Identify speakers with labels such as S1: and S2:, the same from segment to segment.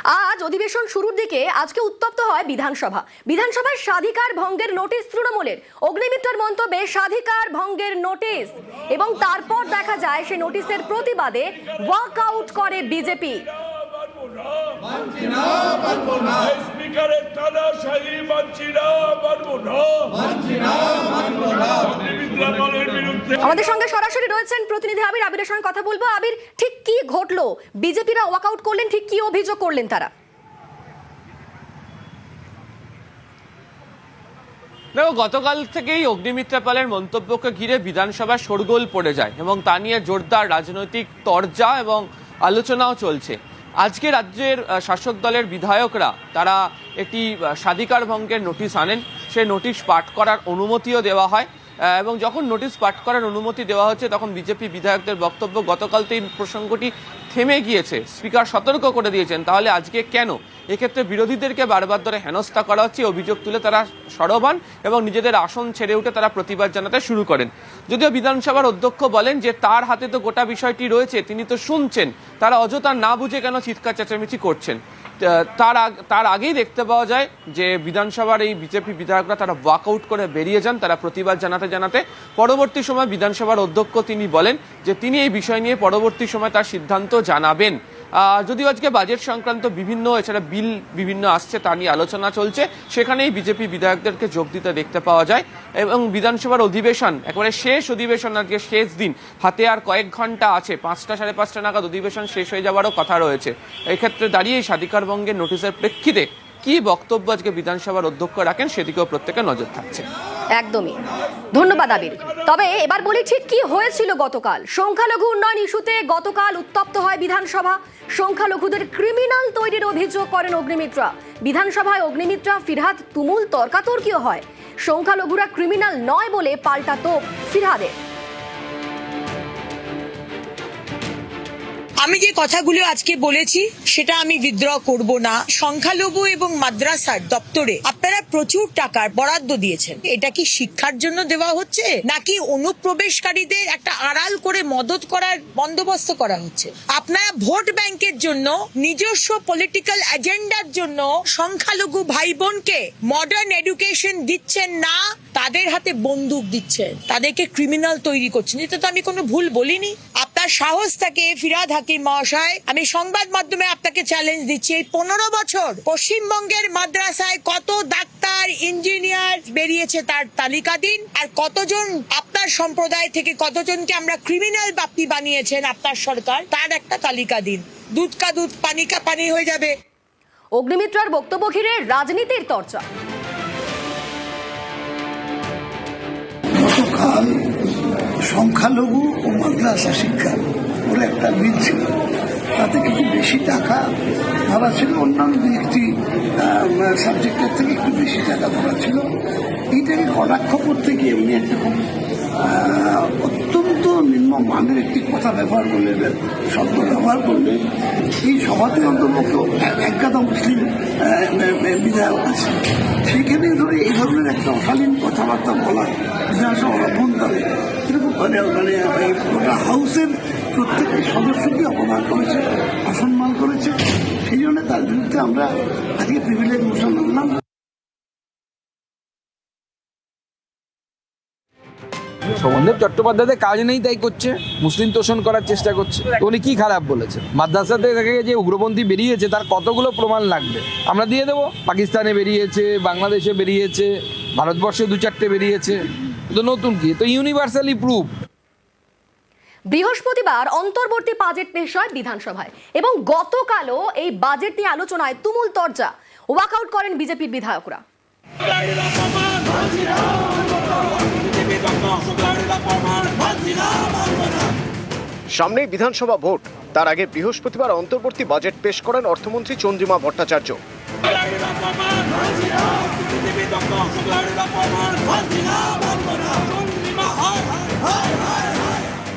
S1: আজ অধিবেশন শুরুর দিকে আজকে উত্তপ্ত হয় বিধানসভায় স্বাধিকার ভঙ্গের নোটিশ তৃণমূলের। অগ্নিমিত্রার মন্তব্যে স্বাধিকার ভঙ্গের নোটিশ এবং তারপর দেখা যায় সেই নোটিশের প্রতিবাদে ওয়াকআউট করে বিজেপি। আমাদের সঙ্গে সরাসরি রয়েছেন প্রতিনিধি আবিরের সঙ্গে কথা বলবো। আবির, ঠিক কি ঘটলো? বিজেপিরা ওয়াকআউট করলেন, ঠিক কি অভিযোগ করলেন তারা?
S2: দেখো, গতকাল থেকেই অগ্নিমিত্রা পালের মন্তব্যকে ঘিরে বিধানসভা শোরগোল পড়ে যায় এবং তা নিয়ে জোরদার রাজনৈতিক তরজা এবং আলোচনাও চলছে। আজকে রাজ্যের শাসক দলের বিধায়করা তারা একটি স্বাধিকার ভঙ্গের নোটিশ আনেন। সেই নোটিশ পাঠ করার অনুমতিও দেওয়া হয় এবং যখন নোটিশ পাঠ করার অনুমতি দেওয়া হচ্ছে তখন বিজেপি বিধায়কদের বক্তব্য, গতকাল তো এই প্রসঙ্গটি থেমে গিয়েছে, স্পিকার সতর্ক করে দিয়েছেন, তাহলে আজকে কেন? এক্ষেত্রে বিরোধীদেরকে বারবার ধরে হেনস্থা করা হচ্ছে, অভিযোগ তুলে তারা সরব হন এবং নিজেদের আসন ছেড়ে উঠে তারা প্রতিবাদ জানাতে শুরু করেন। যদিও বিধানসভার অধ্যক্ষ বলেন যে তার হাতে তো গোটা বিষয়টি রয়েছে, তিনি তো শুনছেন, তারা অযথা না বুঝে কেন চিৎকার চেঁচামেচি করছেন। তার আগেই দেখতে পাওয়া যায় যে বিধানসভার এই বিজেপি বিধায়করা তারা ওয়াকআউট করে বেরিয়ে যান। তারা প্রতিবাদ জানাতে পরবর্তী সময় বিধানসভার অধ্যক্ষ তিনি বলেন যে তিনি এই বিষয় নিয়ে পরবর্তী সময় তার সিদ্ধান্ত জানাবেন। যদিও আজকে বাজেট সংক্রান্ত এছাড়া বিল বিভিন্ন আসছে, তা নিয়ে আলোচনা চলছে, সেখানেই বিজেপি বিধায়কদেরকে যোগ দিতে দেখতে পাওয়া যায় এবং বিধানসভার অধিবেশন একেবারে শেষ অধিবেশন, আজকে শেষ দিন, হাতে আর কয়েক ঘন্টা আছে, 5টা সাড়ে 5টা নাগাদ অধিবেশন শেষ হয়ে যাওয়ারও কথা রয়েছে। এক্ষেত্রে দাঁড়িয়ে স্বাধিকার ভঙ্গের নোটিশের প্রেক্ষিতে কি বক্তব্য আজকে বিধানসভার অধ্যক্ষ রাখেন সেদিকেও প্রত্যেকের নজর থাকছে।
S1: একদমই, ধন্যবাদ আবির। তবে এবার বলি ঠিক কি হয়েছিল গতকাল। সংখ্যালঘু উন্নয়ন ইস্যুতে গতকাল উত্তপ্ত হয় বিধানসভা। সংখ্যালঘুদের ক্রিমিনাল তৈরির অভিযোগ করেন অগ্নিমিত্রা। বিধানসভায় অগ্নিমিত্রা ফিরহাদ তুমুল তর্কাতর্কিও হয়। সংখ্যালঘুরা ক্রিমিনাল নয় বলে পাল্টা তোপ ফিরহাদের।
S3: আমি যে কথাগুলো আজকে বলেছি সেটা আমি উইথড্র করব না। সংখ্যালঘু এবং মাদ্রাসার দপ্তরে আপনারা প্রচুর টাকার বরাদ্দ দিয়েছেন। এটা কি শিক্ষার জন্য দেওয়া হচ্ছে নাকি অনুপ্রবেশকারীদের একটা আড়াল করে মদত করার বন্দোবস্ত করা হচ্ছে? আপনারা ভোট ব্যাংকের জন্য, নিজস্ব পলিটিক্যাল এজেন্ডার জন্য সংখ্যালঘু ভাই বোনকে মডার্ন এডুকেশন দিচ্ছেন না, তাদের হাতে বন্দুক দিচ্ছেন, তাদেরকে ক্রিমিনাল তৈরি করছেন। এটা তো আমি কোনো ভুল বলিনি। আপনার সাহস থাকে ফিরহাদ হাকিম মহাশয়, আমি সংবাদ মাধ্যমে আপনাকে চ্যালেঞ্জ দিচ্ছি, এই 15 বছর পশ্চিমবঙ্গের মাদ্রাসায় কত ডাক্তার, ইঞ্জিনিয়ার বেরিয়েছে তার তালিকা দিন, আর কতজন আপনার সম্প্রদায় থেকে কতজনকে আমরা ক্রিমিনাল বাপ্পি বানিয়েছেন আপনার সরকার, তার একটা তালিকা দিন। দুধ কা দুধ, পানি কা পানি হয়ে যাবে।
S1: অগ্নিমিত্রার বক্তব্য ঘিরে রাজনীতির চর্চা।
S4: গতকাল সংখ্যালঘু ও মাদ্রাসা শিক্ষা ওরা একটা বিল ছিল, তাতে কিছু বেশি টাকা ধরা ছিল, অন্যান্য একটি সাবজেক্টের থেকে একটু বেশি টাকা ধরা ছিল। এইটাকে কটাক্ষ করতে গিয়ে উনি একটা অত্যন্ত নিম্ন মানের একটি কথা ব্যবহার করলেন, শব্দ ব্যবহার করলেন। এই সভাতে অন্তর্ভুক্ত একগাদা মুসলিম বিধায়ক আছে, সেখানে ধরে এই ধরনের একটা অশালীন কথাবার্তা বলা বিধানসভা অভ্যন্তরে এরকম মানে হাউসের প্রত্যেকটি সদস্যকে অপমান করেছে, অসম্মান করেছে। সেই জন্য তার বিরুদ্ধে আমরা আজকে প্রিভিলেজ মোশন আনলাম।
S5: শোভনদেব চট্টোপাধ্যায়দের কাজ নেই, তাই করছে, মুসলিম তোষণ করার চেষ্টা করছে। উনি কি খারাপ বলেছেন? মাদ্রাসাতে থেকে যে উগ্রপন্থী বেরিয়েছে তার কতগুলো প্রমাণ লাগবে আমরা দিয়ে দেবো। পাকিস্তানে বেরিয়েছে, বাংলাদেশে বেরিয়েছে, ভারতবর্ষে 2-4টে বেরিয়েছে, তো নতুন কি? তো ইউনিভার্সালি প্রুফ।
S1: বৃহস্পতিবার অন্তর্বর্তী বাজেট পেশ হয় বিধানসভায় এবং গতকালও এই বাজেট নিয়ে আলোচনায় তুমুল তরজা। ওয়াকআউট করেন বিজেপির বিধায়করা।
S6: সামনেই বিধানসভা ভোট, তার আগে বৃহস্পতিবার অন্তর্বর্তী বাজেট পেশ করেন অর্থমন্ত্রী চন্দ্রিমা ভট্টাচার্য।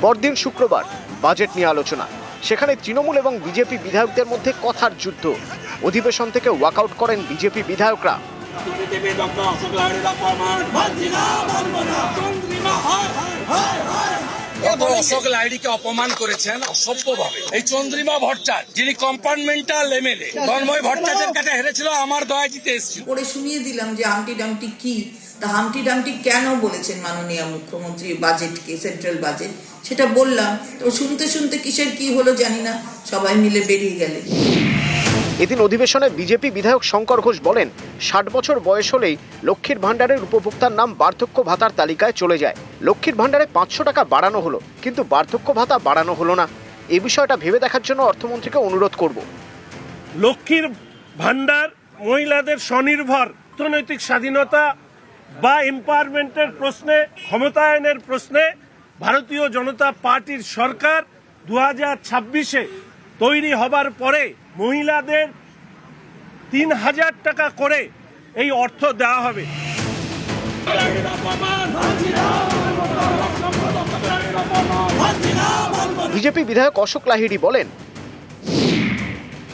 S6: পরদিন শুক্রবার বাজেট নিয়ে আলোচনা, সেখানে তৃণমূল এবং বিজেপি বিধায়কদের মধ্যে কথার যুদ্ধ। অধিবেশন থেকে ওয়াকআউট করেন বিজেপি বিধায়করা।
S7: অশোক লাহিড়ীকে অপমান করেছেন অসভ্যভাবে। এই চন্দ্রিমা ভট্টাচার্য যিনি কম্পার্টমেন্টাল এমএলএ, তন্ময় ভট্টাচার্যের কাছে হেরেছিল, আমার দয়া জিতে এসেছিল।
S8: পরে শুনিয়ে দিলাম যে হামটি ডামটি কি, তা হামটি ডামটি কেন বলেছেন মাননীয় মুখ্যমন্ত্রী বাজেটকে, সেন্ট্রাল বাজেট, সেটা বললাম। তো শুনতে শুনতে কিসের কি হলো জানি না, সবাই মিলে বেরিয়ে গেলেন।
S6: এদিন অধিবেশনে বিজেপি বিধায়ক শঙ্কর ঘোষ বলেন, 60 বছর বয়স হলেই লক্ষ্মীর ভাণ্ডারের উপভোক্তার নাম বার্ধক্য ভাতার তালিকায় চলে যায়। লক্ষ্মীর ভাণ্ডারে 500 টাকা বাড়ানো হলো, কিন্তু বার্ধক্য ভাতা বাড়ানো হলো না। এই বিষয়টা ভেবে দেখার জন্য অর্থমন্ত্রীকে অনুরোধ করব।
S9: লক্ষ্মীর ভাণ্ডার মহিলাদের স্বনির্ভর অর্থনৈতিক স্বাধীনতা বা এম্পাওয়ারমেন্টের প্রশ্নে, ক্ষমতায়নের প্রশ্নে ভারতীয় জনতা পার্টির সরকার 2026-এ তৈরি হবার পরে মহিলাদের 3000 টাকা করে এই অর্থ দেওয়া হবে।
S6: বিজেপি বিধায়ক অশোক লাহিড়ী বলেন,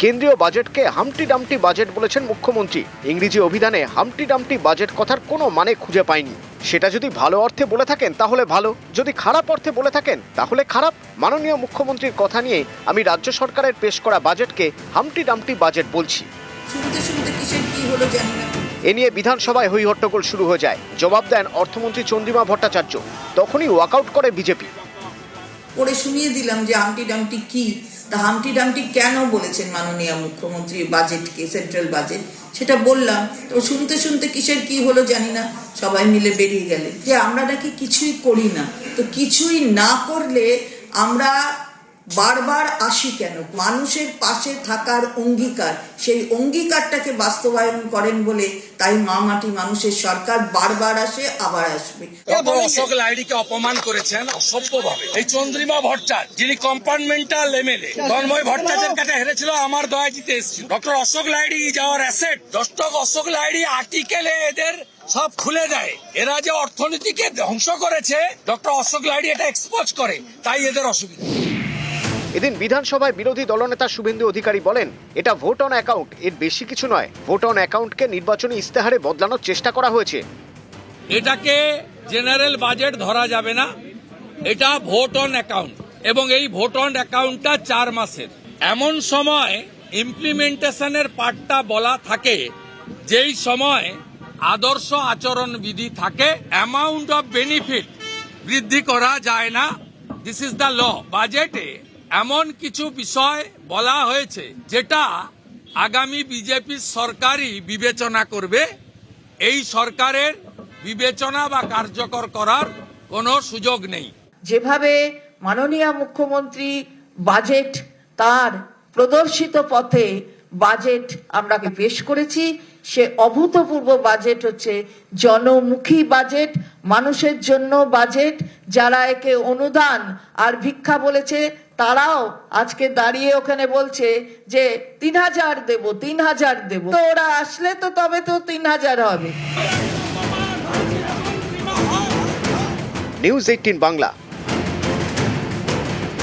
S6: কেন্দ্রীয় বাজেটকে হামটি ডামটি বাজেট বলেছেন মুখ্যমন্ত্রী। ইংরেজি অভিধানে হামটি ডামটি বাজেট কথার কোনো মানে খুঁজে পাইনি। সেটা যদি ভালো অর্থে বলে থাকেন তাহলে ভালো, যদি খারাপ অর্থে বলে থাকেন তাহলে খারাপ। মাননীয় মুখ্যমন্ত্রীর কথা নিয়ে আমি রাজ্য সরকারের পেশ করা বাজেটকে হামটি ডামটি বাজেট বলছি।
S8: শুনতে শুনতে কিসের কি হলো জানি না।
S6: এ নিয়ে বিধানসভায় হই হট্টগোল শুরু হয়ে যায়। জবাব দেন অর্থমন্ত্রী চন্দ্রিমা ভট্টাচার্য। তখনই ওয়াকআউট করে বিজেপি।
S8: পরে শুনিয়ে দিলাম যে হামটি ডামটি কি, তা হামটি ডামটি কেন বলেছেন মাননীয় মুখ্যমন্ত্রী বাজেটকে, সেন্ট্রাল বাজেট, সেটা বললাম। তো শুনতে শুনতে কিসের কি হলো জানি না, সবাই মিলে বেরিয়ে গেলেন। যে আমরা নাকি কিছুই করি না, তো কিছুই না করলে আমরা বারবার আসি কেন? মানুষের পাশে থাকার অঙ্গীকার, সেই অঙ্গীকারটাকে বাস্তবায়ন করেন বলে তাই মা মাটি মানুষের সরকার বারবার আসে, আবার আসবে।
S7: অশোক লাহিড়ীকে অপমান করেছেন অসভ্যভাবে। এই চন্দ্রিমা ভট্টাচার্য যিনি কম্পার্টমেন্টাল এমএলএ, তন্ময় ভট্টাচার্যের কাছে হেরেছিল, আমার দয়া জিতে এসেছিল। Doctor Ashok Lahiri is our asset. Doctor Ashok Lahiri আর্টিকেলে এদের সব খুলে দেয়। এরা যে অর্থনীতিকে ধ্বংস করেছে, ডক্টর অশোক লাহিড়ী এটা এক্সপোজ করে, তাই এদের অসুবিধা।
S6: এদিন বিধানসভায় বিরোধী দলনেতা শুভেন্দু অধিকারী বলেন, এটা ভোট অন অ্যাকাউন্ট, এর বেশি কিছু নয়। ভোট অন অ্যাকাউন্টকে নির্বাচনী ইস্তেহারে বদলানোর চেষ্টা করা হয়েছে।
S7: এটাকে জেনারেল বাজেট ধরা যাবে না, এটা ভোট অন অ্যাকাউন্ট, এবং এই ভোট অন অ্যাকাউন্টটা 4 মাসের। এমন সময় ইমপ্লিমেন্টেশনের পার্টটা বলা থাকে যেই সময় আদর্শ আচরণ বিধি থাকে। অ্যামাউন্ট অফ বেনিফিট বৃদ্ধি করা যায় না, দিস ইজ দ্য ল। বাজেটে এমন কিছু বিষয় বলা হয়েছে যেটা আগামী বিজেপি সরকারই বিবেচনা করবে। এই সরকারের বিবেচনা বা কার্যকর করার কোনো সুযোগ নেই।
S8: যেভাবে মাননীয় মুখ্যমন্ত্রী বাজেট তার প্রদর্শিত পথে বাজেট আমরা পেশ করেছি, সে অভূতপূর্ব বাজেট হচ্ছে জনমুখী বাজেট, মানুষের জন্য বাজেট। যারা একে অনুদান আর ভিক্ষা বলেছে তারাও আজকে দাঁড়িয়ে ওখানে বলছে যে 3000 দেব, 3000 দেব। তো ওরা আসলে তো তবে তো 3000 হবে।
S6: নিউজ 18 বাংলা।